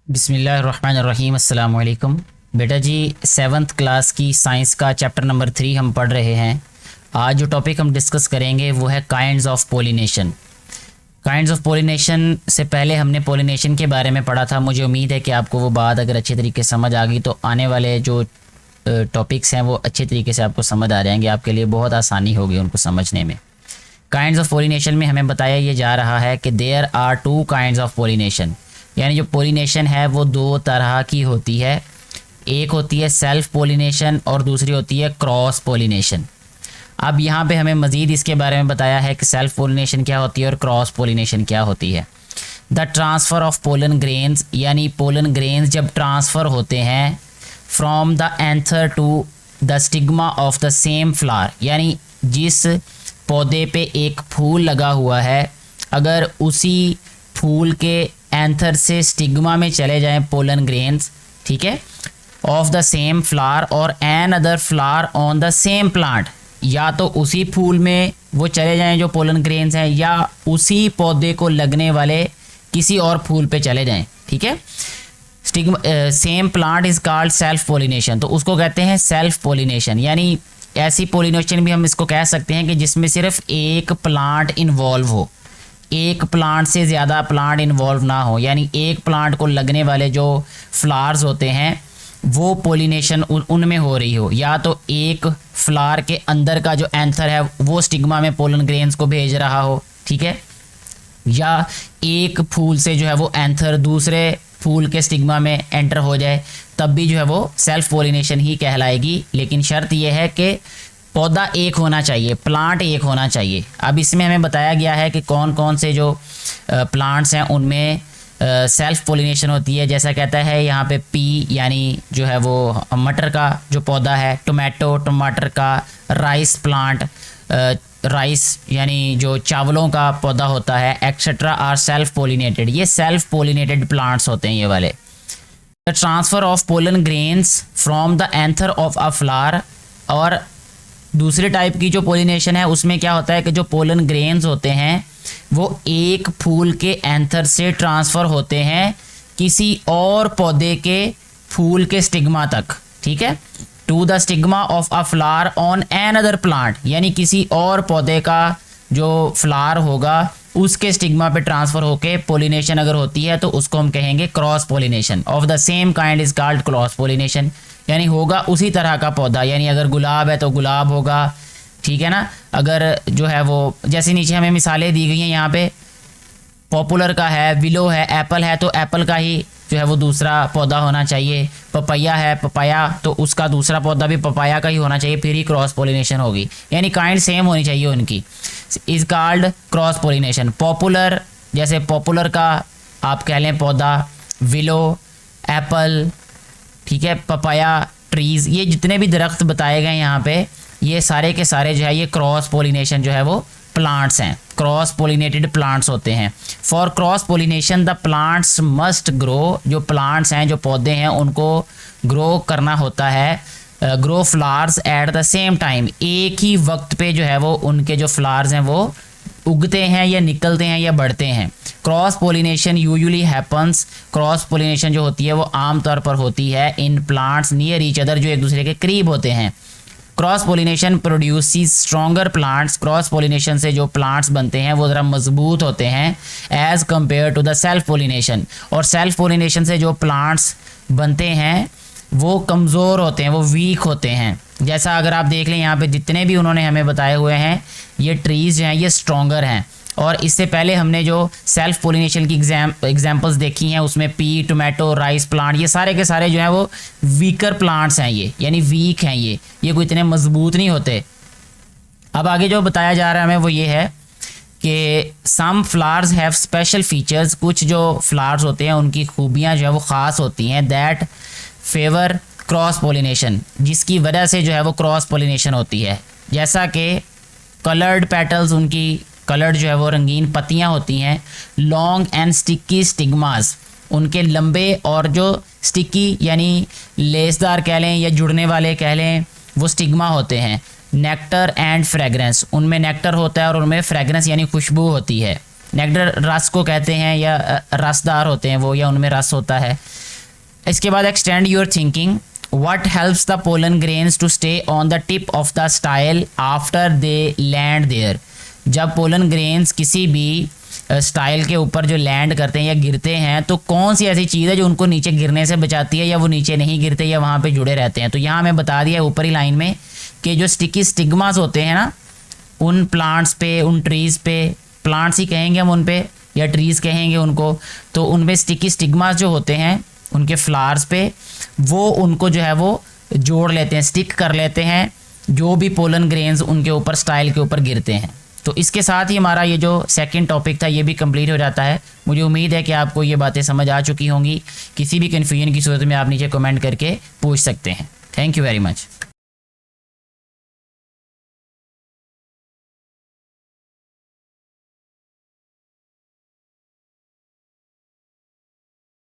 बिस्मिल्लाहिर्रहमानिर्रहीम। अस्सलाम वालेकुम। बेटा जी, सेवन्थ क्लास की साइंस का चैप्टर नंबर 3 हम पढ़ रहे हैं। आज जो टॉपिक हम डिस्कस करेंगे वो है kinds of pollination. Kinds of pollination से पहले हमने पोलिनेशन के बारे में पढ़ा था। मुझे उम्मीद है कि आपको वो बात अगर अच्छे तरीके से समझ आ गई तो आने वाले जो टॉपिक्स हैं वो अच्छे तरीके से आपको समझ आ जाएंगे, आपके लिए बहुत आसानी होगी उनको समझने में। काइंड्स ऑफ पोलिनेशन में हमें बताया ये जा रहा है कि there are two kinds of pollination, यानी जो पोलिनेशन है वो दो तरह की होती है। एक होती है सेल्फ पोलिनेशन और दूसरी होती है क्रॉस पोलिनेशन। अब यहाँ पे हमें मज़ीद इसके बारे में बताया है कि सेल्फ पोलिनेशन क्या होती है और क्रॉस पोलिनेशन क्या होती है। The transfer of pollen grains, यानी पोलन ग्रेन्स जब ट्रांसफ़र होते हैं from the anther to the stigma of the same flower, यानी जिस पौधे पे एक फूल लगा हुआ है अगर उसी फूल के एंथर से स्टिग्मा में चले जाएं पोलन ग्रेन्स, ठीक है, of the same flower or another flower on the same plant, या तो उसी फूल में वो चले जाएं जो पोलन ग्रेन्स हैं या उसी पौधे को लगने वाले किसी और फूल पे चले जाएं, ठीक है। Stigma same plant is called self pollination, तो उसको कहते हैं सेल्फ पोलिनेशन। यानी ऐसी पोलिनेशन भी हम इसको कह सकते हैं कि जिसमें सिर्फ एक प्लांट इन्वॉल्व हो, एक प्लांट से ज़्यादा प्लांट इन्वॉल्व ना हो, यानी एक प्लांट को लगने वाले जो फ्लावर्स होते हैं वो पोलिनेशन उनमें हो रही हो, या तो एक फ्लावर के अंदर का जो एंथर है वो स्टिग्मा में पोलन ग्रेन्स को भेज रहा हो, ठीक है, या एक फूल से जो है वो एंथर दूसरे फूल के स्टिग्मा में एंटर हो जाए, तब भी जो है वो सेल्फ पोलिनेशन ही कहलाएगी। लेकिन शर्त यह है कि पौधा एक होना चाहिए, प्लांट एक होना चाहिए। अब इसमें हमें बताया गया है कि कौन कौन से जो प्लांट्स हैं उनमें सेल्फ पोलिनेशन होती है। जैसा कहता है यहाँ पे पी, यानी जो है वो मटर का जो पौधा है, टोमेटो टमाटर का, राइस प्लांट राइस यानी जो चावलों का पौधा होता है, एक्सेट्रा आर सेल्फ पोलिनेटेड, ये सेल्फ पोलिनेटेड प्लांट्स होते हैं ये वाले। The transfer of pollen grains from the anther of a flower, और दूसरे टाइप की जो पोलिनेशन है उसमें क्या होता है कि जो पोलन ग्रेन्स होते हैं वो एक फूल के एंथर से ट्रांसफ़र होते हैं किसी और पौधे के फूल के स्टिग्मा तक, ठीक है, to the stigma of a flower on another plant, यानी किसी और पौधे का जो फ्लावर होगा उसके स्टिग्मा पे ट्रांसफ़र होके पोलिनेशन अगर होती है तो उसको हम कहेंगे cross pollination. Of the same kind is called cross pollination, यानी होगा उसी तरह का पौधा, यानी अगर गुलाब है तो गुलाब होगा, ठीक है ना। अगर जो है वो जैसे नीचे हमें मिसालें दी गई हैं यहाँ पे, पॉपुलर का है, विलो है, एप्पल है तो एप्पल का ही जो है वो दूसरा पौधा होना चाहिए। पपैया है, पपाया तो उसका दूसरा पौधा भी पपाया का ही होना चाहिए, फिर ही क्रॉस पोलिनेशन होगी, यानी काइंड सेम होनी चाहिए उनकी। Is called cross pollination. Popular, जैसे पॉपुलर का आप कह लें पौधा, विलो, एप्पल, ठीक है, पपाया ट्रीज़, ये जितने भी दरख्त बताए गए यहाँ पे ये सारे के सारे जो है ये क्रॉस पोलिनेशन जो है वो प्लांट्स हैं, क्रॉस पोलिनेटेड प्लांट्स होते हैं। For cross pollination the plants must grow, जो प्लांट्स हैं जो पौधे हैं उनको ग्रो करना होता है, grow flowers at the same time, एक ही वक्त पे जो है वो उनके जो फ्लावर्स हैं वो उगते हैं या निकलते हैं या बढ़ते हैं। Cross pollination usually happens, cross pollination जो होती है वो आम तौर पर होती है in plants near each other, जो एक दूसरे के करीब होते हैं। Cross pollination produces stronger plants, cross pollination से जो प्लांट्स बनते हैं वो ज़रा मजबूत होते हैं as compare to the self pollination, और सेल्फ पोलिनेशन से जो प्लांट्स बनते हैं वो कमज़ोर होते हैं, वो वीक होते हैं। जैसा अगर आप देख लें यहाँ पे जितने भी उन्होंने हमें बताए हुए हैं ये ट्रीज़ जो हैं ये स्ट्रॉन्गर हैं, और इससे पहले हमने जो सेल्फ पोलिनेशन की एग्जांपल्स देखी हैं उसमें पी, टोमेटो, राइस प्लांट, ये सारे के सारे जो हैं वो वीकर प्लांट्स हैं, ये यानी वीक हैं, ये कोई इतने मजबूत नहीं होते। अब आगे जो बताया जा रहा है हमें वो ये है कि some flowers have special features, कुछ जो फ्लावर्स होते हैं उनकी खूबियाँ जो है वो ख़ास होती हैं, दैट फेवर क्रॉस पोलिनेशन, जिसकी वजह से जो है वो क्रॉस पोलिनेशन होती है। जैसा कि कलर्ड पेटल्स, उनकी कलर्ड जो है वो रंगीन पत्तियां होती हैं, लॉन्ग एंड स्टिकी स्टिग्मास, उनके लंबे और जो स्टिकी यानी लेसदार कह लें या जुड़ने वाले कह लें वो स्टिग्मा होते हैं। नेक्टर एंड फ्रेगरेंस, उनमें नेक्टर होता है और उनमें फ्रेगरेंस यानी खुशबू होती है। नेक्टर रस को कहते हैं, या रसदार होते हैं वो, या उनमें रस होता है। इसके बाद extend your thinking, what helps the pollen grains to stay on the tip of the style after they land there. जब पोलन ग्रेन्स किसी भी स्टाइल के ऊपर जो लैंड करते हैं या गिरते हैं, तो कौन सी ऐसी चीज़ है जो उनको नीचे गिरने से बचाती है, या वो नीचे नहीं गिरते या वहाँ पे जुड़े रहते हैं। तो यहाँ मैं बता दिया ऊपरी लाइन में कि जो स्टिकी स्टिग्मास होते हैं ना, उन प्लांट्स पे, उन ट्रीज़ पे, प्लांट्स ही कहेंगे हम उन पे या ट्रीज़ कहेंगे उनको, तो उनमें स्टिकी स्टिग्मास जो होते हैं उनके फ्लावर्स पे, वो उनको जो है वो जोड़ लेते हैं, स्टिक कर लेते हैं, जो भी पोलन ग्रेन्स उनके ऊपर स्टाइल के ऊपर गिरते हैं। तो इसके साथ ही हमारा ये जो सेकंड टॉपिक था ये भी कंप्लीट हो जाता है। मुझे उम्मीद है कि आपको ये बातें समझ आ चुकी होंगी। किसी भी कन्फ्यूजन की सूरत में आप नीचे कमेंट करके पूछ सकते हैं। Thank you very much.